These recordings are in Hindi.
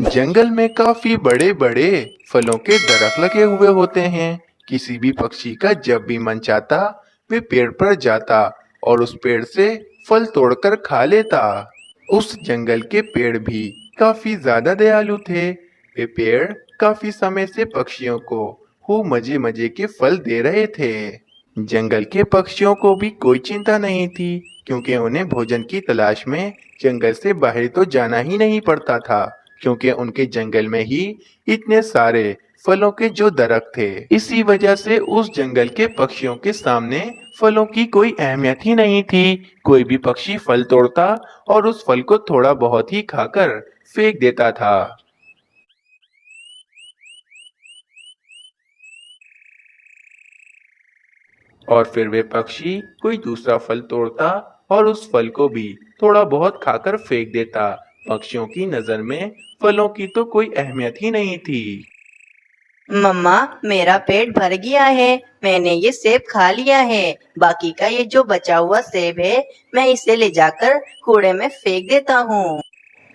जंगल में काफी बड़े बड़े फलों के दरख्त लगे हुए होते हैं। किसी भी पक्षी का जब भी मन चाहता वे पेड़ पर जाता और उस पेड़ से फल तोड़कर खा लेता। उस जंगल के पेड़ भी काफी ज्यादा दयालु थे। वे पेड़ काफी समय से पक्षियों को खूब मजे मजे के फल दे रहे थे। जंगल के पक्षियों को भी कोई चिंता नहीं थी, क्योंकि उन्हें भोजन की तलाश में जंगल से बाहर तो जाना ही नहीं पड़ता था, क्योंकि उनके जंगल में ही इतने सारे फलों के जो दरख्त थे। इसी वजह से उस जंगल के पक्षियों के सामने फलों की कोई अहमियत ही नहीं थी। कोई भी पक्षी फल तोड़ता और उस फल को थोड़ा बहुत ही खाकर फेंक देता था। और फिर वे पक्षी कोई दूसरा फल तोड़ता और उस फल को भी थोड़ा बहुत खाकर फेंक देता। पक्षियों की नजर में फलों की तो कोई अहमियत ही नहीं थी। मम्मा, मेरा पेट भर गया है। मैंने ये सेब खा लिया है। बाकी का ये जो बचा हुआ सेब है, मैं इसे ले जाकर कूड़े में फेंक देता हूँ।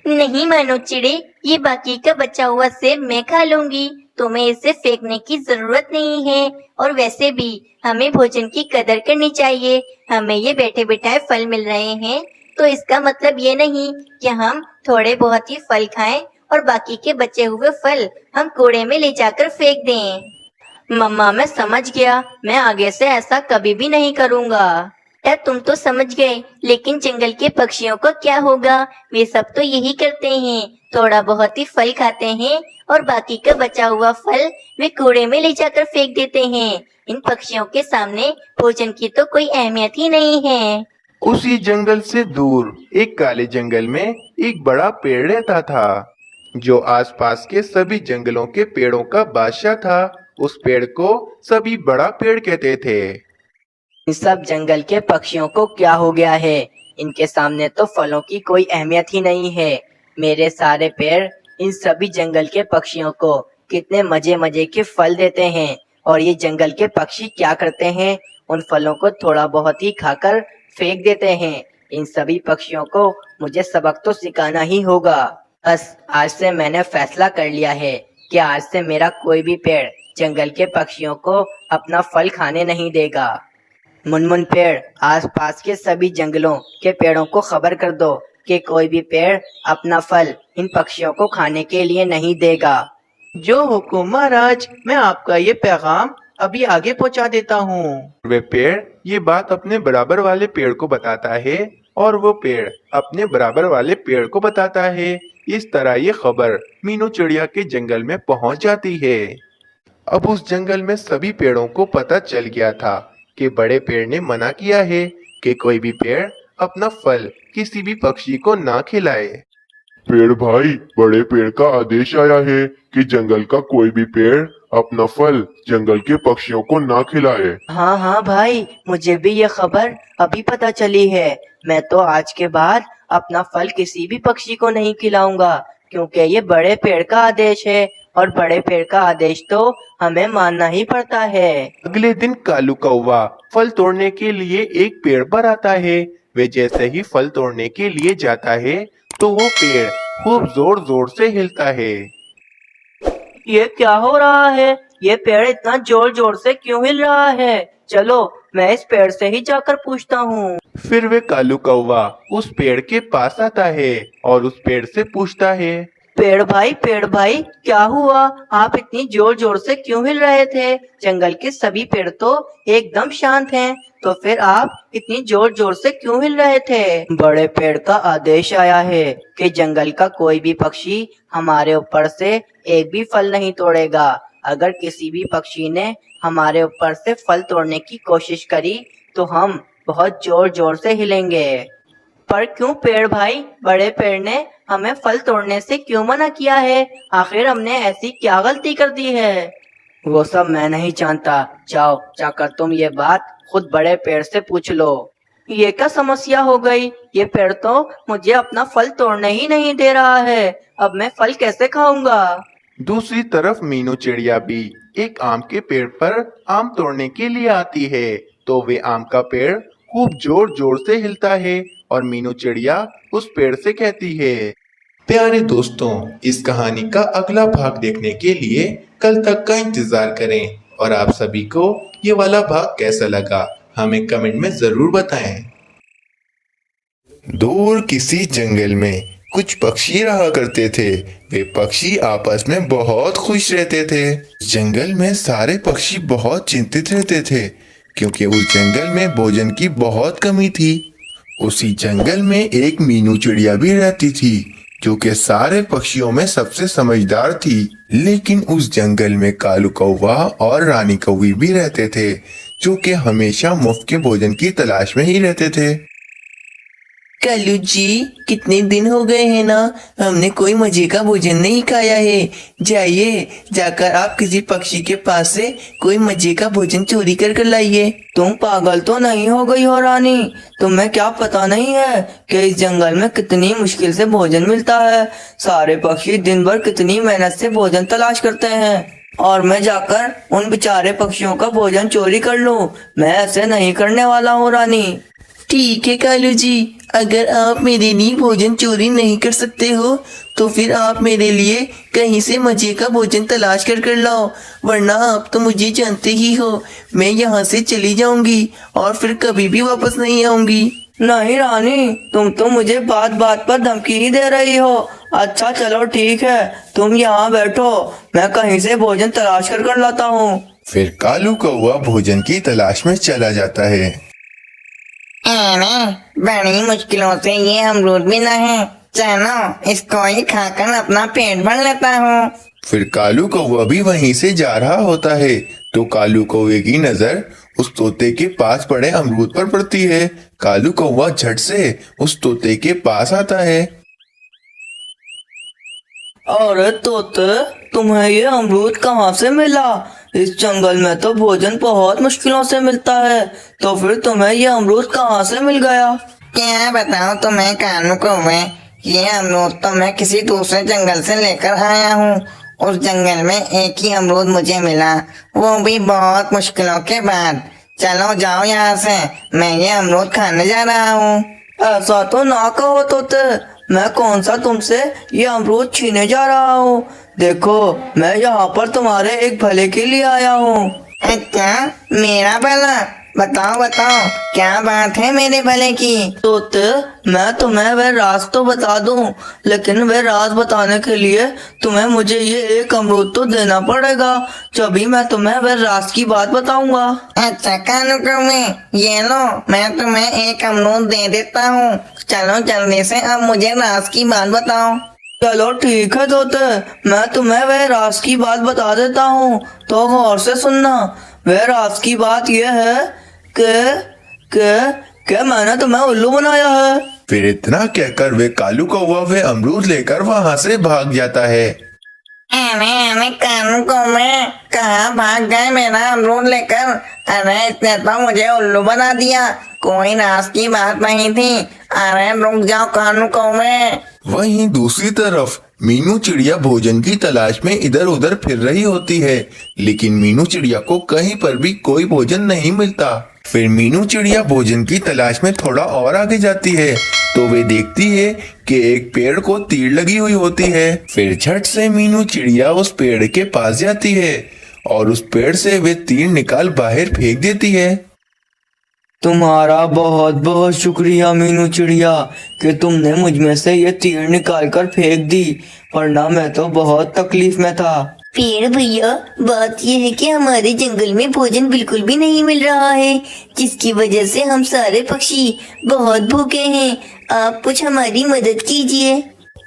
नहीं मानो चिड़े, ये बाकी का बचा हुआ सेब मैं खा लूंगी। तुम्हें इसे फेंकने की जरूरत नहीं है। और वैसे भी हमें भोजन की कदर करनी चाहिए। हमें ये बैठे बिठाए फल मिल रहे हैं, तो इसका मतलब ये नहीं कि हम थोड़े बहुत ही फल खाएं और बाकी के बचे हुए फल हम कूड़े में ले जाकर फेंक दें। मम्मा, मैं समझ गया। मैं आगे से ऐसा कभी भी नहीं करूँगा। यार, तुम तो समझ गए, लेकिन जंगल के पक्षियों को क्या होगा? वे सब तो यही करते हैं, थोड़ा बहुत ही फल खाते हैं और बाकी का बचा हुआ फल वे कूड़े में ले जाकर फेंक देते हैं। इन पक्षियों के सामने भोजन की तो कोई अहमियत ही नहीं है। उसी जंगल से दूर एक काले जंगल में एक बड़ा पेड़ रहता था, जो आसपास के सभी जंगलों के पेड़ों का बादशाह था। उस पेड़ को सभी बड़ा पेड़ कहते थे। इन सब जंगल के पक्षियों को क्या हो गया है? इनके सामने तो फलों की कोई अहमियत ही नहीं है। मेरे सारे पेड़ इन सभी जंगल के पक्षियों को कितने मजे मजे के फल देते हैं, और ये जंगल के पक्षी क्या करते हैं? उन फलों को थोड़ा बहुत ही खाकर फेंक देते हैं। इन सभी पक्षियों को मुझे सबक तो सिखाना ही होगा। बस आज से मैंने फैसला कर लिया है कि आज से मेरा कोई भी पेड़ जंगल के पक्षियों को अपना फल खाने नहीं देगा। मुनमुन पेड़, आसपास के सभी जंगलों के पेड़ों को खबर कर दो कि कोई भी पेड़ अपना फल इन पक्षियों को खाने के लिए नहीं देगा। जो हुकुम महाराज, मैं आपका ये पैगाम अभी आगे पहुंचा देता हूँ। वे पेड़ ये बात अपने बराबर वाले पेड़ को बताता है और वो पेड़ अपने बराबर वाले पेड़ को बताता है। इस तरह ये खबर मीनू चिड़िया के जंगल में पहुंच जाती है। अब उस जंगल में सभी पेड़ों को पता चल गया था कि बड़े पेड़ ने मना किया है कि कोई भी पेड़ अपना फल किसी भी पक्षी को ना खिलाए। पेड़ भाई, बड़े पेड़ का आदेश आया है कि जंगल का कोई भी पेड़ अपना फल जंगल के पक्षियों को ना खिलाए। हाँ हाँ भाई, मुझे भी ये खबर अभी पता चली है। मैं तो आज के बाद अपना फल किसी भी पक्षी को नहीं खिलाऊंगा, क्योंकि ये बड़े पेड़ का आदेश है, और बड़े पेड़ का आदेश तो हमें मानना ही पड़ता है। अगले दिन कालू कौवा फल तोड़ने के लिए एक पेड़ पर आता है। वे जैसे ही फल तोड़ने के लिए जाता है तो वो पेड़ खूब जोर जोर से हिलता है। ये क्या हो रहा है? ये पेड़ इतना जोर जोर से क्यों हिल रहा है? चलो, मैं इस पेड़ से ही जाकर पूछता हूँ। फिर वे कालू कौवा उस पेड़ के पास आता है और उस पेड़ से पूछता है। पेड़ भाई, क्या हुआ? आप इतनी जोर जोर से क्यों हिल रहे थे? जंगल के सभी पेड़ तो एकदम शांत हैं, तो फिर आप इतनी जोर जोर से क्यों हिल रहे थे? बड़े पेड़ का आदेश आया है कि जंगल का कोई भी पक्षी हमारे ऊपर से एक भी फल नहीं तोड़ेगा। अगर किसी भी पक्षी ने हमारे ऊपर से फल तोड़ने की कोशिश करी तो हम बहुत जोर जोर से हिलेंगे। पर क्यों पेड़ भाई? बड़े पेड़ ने हमें फल तोड़ने से क्यों मना किया है? आखिर हमने ऐसी क्या गलती कर दी है? वो सब मैं नहीं जानता। जाओ, जाकर तुम ये बात खुद बड़े पेड़ से पूछ लो। ये क्या समस्या हो गई? ये पेड़ तो मुझे अपना फल तोड़ने ही नहीं दे रहा है। अब मैं फल कैसे खाऊंगा? दूसरी तरफ मीनू चिड़िया भी एक आम के पेड़ पर आम तोड़ने के लिए आती है। तो वे आम का पेड़ खूब जोर जोर से हिलता है और मीनू चिड़िया उस पेड़ से कहती है। प्यारे दोस्तों, इस कहानी का अगला भाग देखने के लिए कल तक का इंतजार करें और आप सभी को ये वाला भाग कैसा लगा हमें कमेंट में जरूर बताएं। दूर किसी जंगल में कुछ पक्षी रहा करते थे। वे पक्षी आपस में बहुत खुश रहते थे। जंगल में सारे पक्षी बहुत चिंतित रहते थे क्योंकि उस जंगल में भोजन की बहुत कमी थी। उसी जंगल में एक मीनू चिड़िया भी रहती थी जो कि सारे पक्षियों में सबसे समझदार थी। लेकिन उस जंगल में कालू कौवा और रानी कौवी भी रहते थे जो कि हमेशा मुफ्त के भोजन की तलाश में ही रहते थे। कालू जी, कितने दिन हो गए हैं ना, हमने कोई मजे का भोजन नहीं खाया है। जाइए, जाकर आप किसी पक्षी के पास से कोई मजे का भोजन चोरी कर लाइए। तुम पागल तो नहीं हो गई हो रानी? तुम्हें क्या पता नहीं है कि इस जंगल में कितनी मुश्किल से भोजन मिलता है। सारे पक्षी दिन भर कितनी मेहनत से भोजन तलाश करते हैं और मैं जाकर उन बेचारे पक्षियों का भोजन चोरी कर लूं। मैं ऐसे नहीं करने वाला हूँ रानी। ठीक है कालू जी, अगर आप मेरे लिए भोजन चोरी नहीं कर सकते हो तो फिर आप मेरे लिए कहीं से मजे का भोजन तलाश कर लाओ, वरना आप तो मुझे जानते ही हो, मैं यहाँ से चली जाऊंगी और फिर कभी भी वापस नहीं आऊंगी। नहीं रानी, तुम तो मुझे बात बात पर धमकी ही दे रही हो। अच्छा चलो ठीक है, तुम यहाँ बैठो, मैं कहीं से भोजन तलाश कर लाता हूँ। फिर कालू कौवा भोजन की तलाश में चला जाता है। अरे बड़ी मुश्किलों से ये अमरूद मिला है, चलो इसको ही खाकर अपना पेट भर लेता हूँ। फिर कालू कौवा भी वहीं से जा रहा होता है तो कालू कौवे की नजर उस तोते के पास पड़े अमरूद पर पड़ती है। कालू कौवा झट से उस तोते के पास आता है। अरे तोते, तुम्हें ये अमरूद कहाँ से मिला? इस जंगल में तो भोजन बहुत मुश्किलों से मिलता है, तो फिर तुम्हें ये अमरूद कहाँ से मिल गया? क्या बताऊँ तुम्हें कानू कौवे, ये अमरूद तो मैं किसी दूसरे जंगल से लेकर आया हूँ। उस जंगल में एक ही अमरूद मुझे मिला, वो भी बहुत मुश्किलों के बाद। चलो जाओ यहाँ से, मैं ये अमरूद खाने जा रहा हूँ। ऐसा तो ना कहो तोते, मैं कौन सा तुमसे ये अमरूद छीने जा रहा हूँ। देखो, मैं यहाँ पर तुम्हारे एक भले के लिए आया हूँ। अच्छा, मेरा भला? बताओ बताओ, क्या बात है मेरे भले की? तोते, मैं तुम्हें वह राज तो बता दूं, लेकिन वह राज बताने के लिए तुम्हें मुझे ये एक अमरूद तो देना पड़ेगा, तभी मैं तुम्हें वह राज की बात बताऊंगा। अच्छा कानू कौवे, ये लो, मैं तुम्हें एक अमरूद दे देता हूँ। चलो जल्दी से अब मुझे राज की बात बताओ। चलो ठीक है तोते, मैं तुम्हें वह राज की बात बता देता हूँ, तो गौर से सुनना। वह राज की बात यह है कि मैंने तुम्हें उल्लू बनाया है। फिर इतना कहकर वे कालू कौवा वे अमरूद लेकर वहाँ से भाग जाता है। अरे कानू कौवे, कहाँ भाग गए मेरा अमरूद लेकर? अरे इसने तो मुझे उल्लू बना दिया, कोई राज की बात नहीं थी। अरे रुक जाओ कानू कौवे। वहीं दूसरी तरफ मीनू चिड़िया भोजन की तलाश में इधर उधर फिर रही होती है, लेकिन मीनू चिड़िया को कहीं पर भी कोई भोजन नहीं मिलता। फिर मीनू चिड़िया भोजन की तलाश में थोड़ा और आगे जाती है तो वे देखती है कि एक पेड़ को तीर लगी हुई होती है। फिर झट से मीनू चिड़िया उस पेड़ के पास जाती है और उस पेड़ से वे तीर निकाल बाहर फेंक देती है। तुम्हारा बहुत बहुत शुक्रिया मीनू चिड़िया कि तुमने मुझ में से ये तीर निकाल कर फेंक दी, वरना मैं तो बहुत तकलीफ में था। पेड़ भैया, बात यह है कि हमारे जंगल में भोजन बिल्कुल भी नहीं मिल रहा है, जिसकी वजह से हम सारे पक्षी बहुत भूखे हैं। आप कुछ हमारी मदद कीजिए।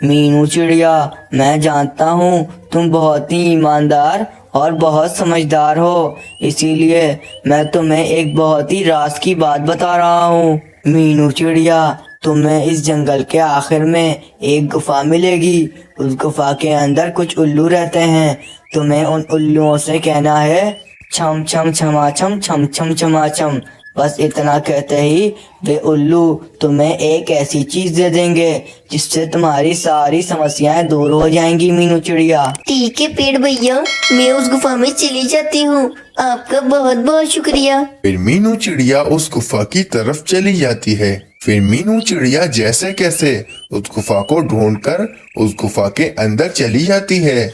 मीनू चिड़िया, मैं जानता हूँ तुम बहुत ही ईमानदार और बहुत समझदार हो, इसीलिए मैं तुम्हें एक बहुत ही राज की बात बता रहा हूँ। मीनू चिड़िया, तुम्हें इस जंगल के आखिर में एक गुफा मिलेगी। उस गुफा के अंदर कुछ उल्लू रहते हैं। तुम्हें उन उल्लुओं से कहना है छम छम छमा छम छम छम छमा छम। बस इतना कहते ही वे उल्लू तुम्हें एक ऐसी चीज दे देंगे जिससे तुम्हारी सारी समस्याएं दूर हो जाएंगी। मीनू चिड़िया, ठीक है पेड़ भैया, मैं उस गुफा में चली जाती हूँ। आपका बहुत बहुत शुक्रिया। फिर मीनू चिड़िया उस गुफा की तरफ चली जाती है। फिर मीनू चिड़िया जैसे कैसे उस गुफा को ढूंढकर उस गुफा के अंदर चली जाती है।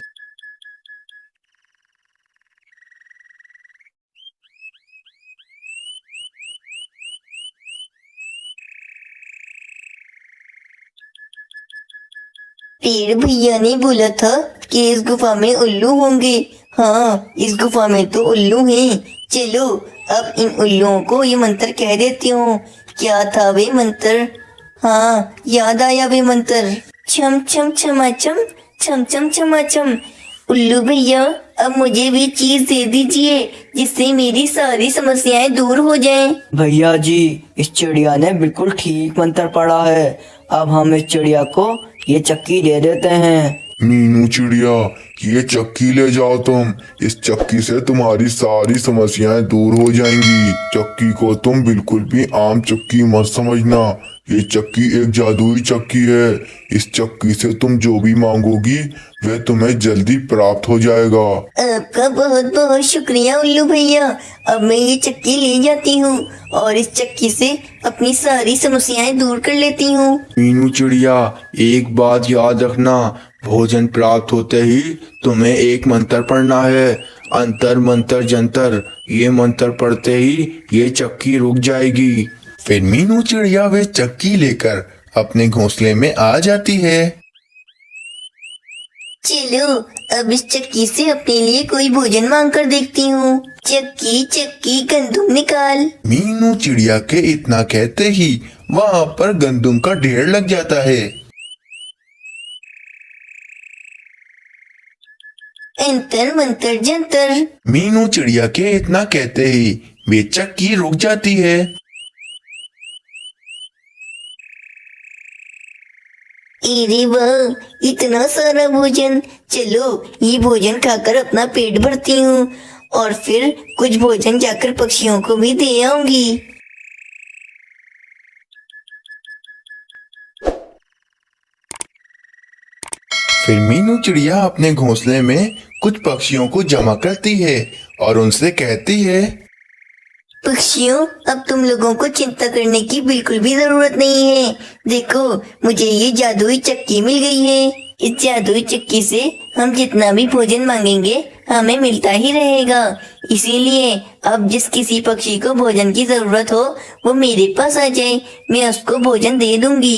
पेड़ भैया ने बोला था कि इस गुफा में उल्लू होंगे। हाँ, इस गुफा में तो उल्लू हैं। चलो अब इन उल्लुओं को ये मंत्र कह देती हूँ। क्या था वे मंत्र? हाँ, याद आया वे मंत्र। छम छम छमाचम, छम छम छमाचम। उल्लू भैया, अब मुझे भी चीज दे दीजिए जिससे मेरी सारी समस्याएं दूर हो जाएं। भैया जी, इस चिड़िया ने बिल्कुल ठीक मंत्र पढ़ा है। अब हम इस चिड़िया को ये चक्की दे देते हैं। मीनू चिड़िया, ये चक्की ले जाओ तुम। इस चक्की से तुम्हारी सारी समस्याएं दूर हो जाएंगी। चक्की को तुम बिल्कुल भी आम चक्की मत समझना। ये चक्की एक जादुई चक्की है। इस चक्की से तुम जो भी मांगोगी वह तुम्हें जल्दी प्राप्त हो जाएगा। आपका बहुत बहुत शुक्रिया उल्लू भैया। अब मैं ये चक्की ले जाती हूँ और इस चक्की से अपनी सारी समस्याएं दूर कर लेती हूँ। मीनू चिड़िया, एक बात याद रखना, भोजन प्राप्त होते ही तुम्हें एक मंत्र पढ़ना है, अंतर मंतर जंतर। ये मंत्र पढ़ते ही ये चक्की रुक जाएगी। फिर मीनू चिड़िया वे चक्की लेकर अपने घोंसले में आ जाती है। चलो अब इस चक्की से अपने लिए कोई भोजन मांग कर देखती हूँ। चक्की चक्की गंदुम निकाल। मीनू चिड़िया के इतना कहते ही वहाँ पर गंदुम का ढेर लग जाता है। अंतर मंतर जंतर। मीनू चिड़िया के इतना कहते ही वे चक्की रुक जाती है। अरे वाह, इतना सारा भोजन। चलो ये भोजन खाकर अपना पेट भरती हूँ और फिर कुछ भोजन जाकर पक्षियों को भी दे आऊंगी। फिर मीनू चिड़िया अपने घोंसले में कुछ पक्षियों को जमा करती है और उनसे कहती है, पक्षियों, अब तुम लोगों को चिंता करने की बिल्कुल भी जरूरत नहीं है। देखो, मुझे ये जादुई चक्की मिल गई है। इस जादुई चक्की से हम जितना भी भोजन मांगेंगे हमें मिलता ही रहेगा। इसीलिए अब जिस किसी पक्षी को भोजन की जरूरत हो वो मेरे पास आ जाए, मैं उसको भोजन दे दूंगी।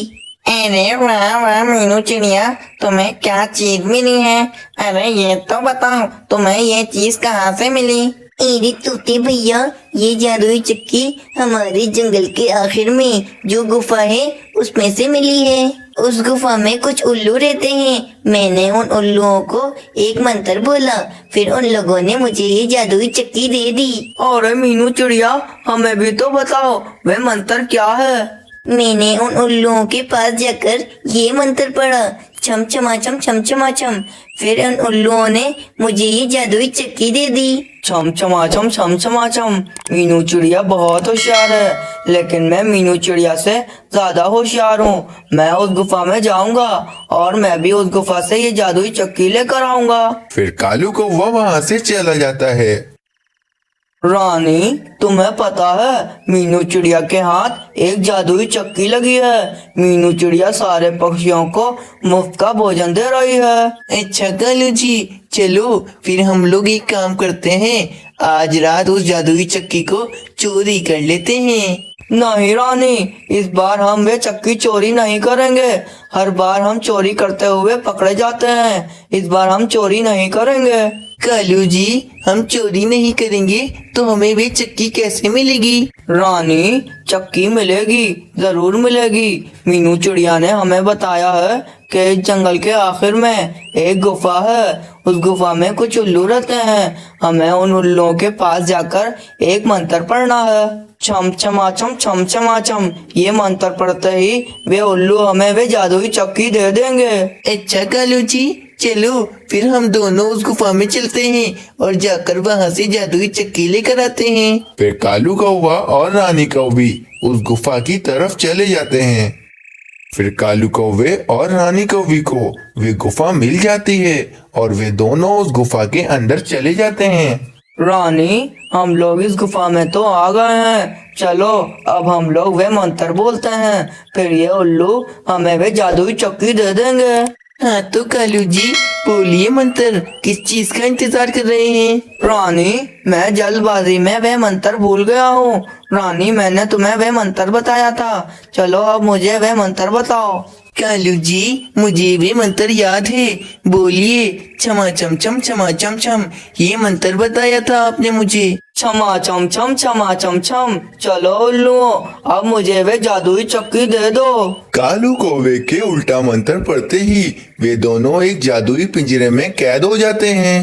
अरे वाह वाह मीनू चिड़िया, तुम्हें क्या चीज मिली है? अरे ये तो बताओ, तुम्हें ये चीज कहाँ से मिली? अरे तोते भैया, ये जादुई चक्की हमारे जंगल के आखिर में जो गुफा है उसमें से मिली है। उस गुफा में कुछ उल्लू रहते हैं। मैंने उन उल्लुओं को एक मंत्र बोला, फिर उन लोगों ने मुझे ये जादुई चक्की दे दी। अरे मीनू चिड़िया, हमें भी तो बताओ वह मंत्र क्या है? मैंने उन उल्लुओं के पास जाकर ये मंत्र पढ़ा, छम छमाचम छम छमाचम। फिर उन उल्लुओं ने मुझे ये जादुई चक्की दे दी। छम छमाचम छम छमाचम। मीनू चिड़िया बहुत होशियार है, लेकिन मैं मीनू चिड़िया से ज्यादा होशियार हूँ। मैं उस गुफा में जाऊंगा और मैं भी उस गुफा से ये जादुई चक्की लेकर आऊंगा। फिर कालू को वहाँ से चला जाता है। रानी, तुम्हें पता है मीनू चिड़िया के हाथ एक जादुई चक्की लगी है। मीनू चिड़िया सारे पक्षियों को मुफ्त का भोजन दे रही है। अच्छा कालू जी, चलो फिर हम लोग एक काम करते हैं, आज रात उस जादुई चक्की को चोरी कर लेते हैं। नहीं रानी, इस बार हम वे चक्की चोरी नहीं करेंगे। हर बार हम चोरी करते हुए पकड़े जाते हैं। इस बार हम चोरी नहीं करेंगे। कालू जी, हम चोरी नहीं करेंगे तो हमें वे चक्की कैसे मिलेगी? रानी, चक्की मिलेगी, जरूर मिलेगी। मीनू चिड़िया ने हमें बताया है कि इस जंगल के आखिर में एक गुफा है। उस गुफा में कुछ उल्लू रहते हैं। हमें उन उल्लुओं के पास जाकर एक मंत्र पढ़ना है, छम छमाचम छम छमाचम। ये मंत्र पढ़ते ही वे उल्लू हमें वे जादुई चक्की दे देंगे। अच्छा कालू जी, चलो फिर हम दोनों उस गुफा में चलते हैं और जाकर वहाँ से जादुई चक्की लेकर आते हैं। फिर कालू कौवा और रानी कौवी उस गुफा की तरफ चले जाते हैं। फिर कालू कौवे और रानी कौवी को वे गुफा मिल जाती है और वे दोनों उस गुफा के अंदर चले जाते हैं। रानी, हम लोग इस गुफा में तो आ गए हैं। चलो अब हम लोग वे मंत्र बोलते हैं, फिर ये उल्लू हमें वे जादुई चक्की दे देंगे। हाँ तो कालू जी बोलिए मंत्र, किस चीज का इंतजार कर रहे हैं? रानी, मैं जल्दबाजी में वह मंत्र भूल गया हूँ। रानी, मैंने तुम्हें वह मंत्र बताया था, चलो अब मुझे वह मंत्र बताओ। कालू जी मुझे वे मंत्र याद है, बोलिए क्षमा चम चम क्षमा चम चम, ये मंत्र बताया था आपने मुझे। क्षमा चम चम क्षमा चम चम। चलो उल्लू, अब मुझे वे जादुई चक्की दे दो। कालू कौवे के उल्टा मंत्र पढ़ते ही वे दोनों एक जादुई पिंजरे में कैद हो जाते हैं।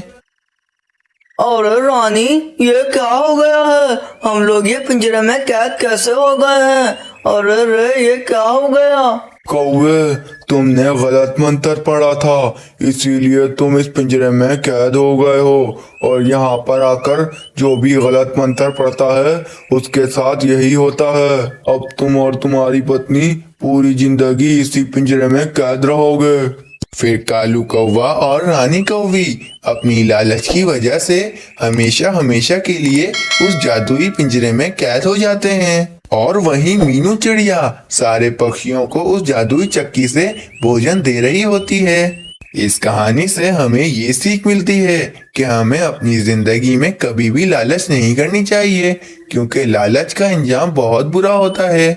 अरे रानी, ये क्या हो गया है? हम लोग ये पिंजरे में कैद कैसे हो गए हैं? अरे रे, ये क्या हो गया? कौवे, तुमने गलत मंत्र पढ़ा था, इसीलिए तुम इस पिंजरे में कैद हो गए हो। और यहाँ पर आकर जो भी गलत मंत्र पढ़ता है उसके साथ यही होता है। अब तुम और तुम्हारी पत्नी पूरी जिंदगी इसी पिंजरे में कैद रहोगे। फिर कालू कौवा और रानी कौवी अपनी लालच की वजह से हमेशा हमेशा के लिए उस जादुई पिंजरे में कैद हो जाते हैं। और वहीं मीनू चिड़िया सारे पक्षियों को उस जादुई चक्की से भोजन दे रही होती है। इस कहानी से हमें ये सीख मिलती है कि हमें अपनी जिंदगी में कभी भी लालच नहीं करनी चाहिए, क्योंकि लालच का अंजाम बहुत बुरा होता है।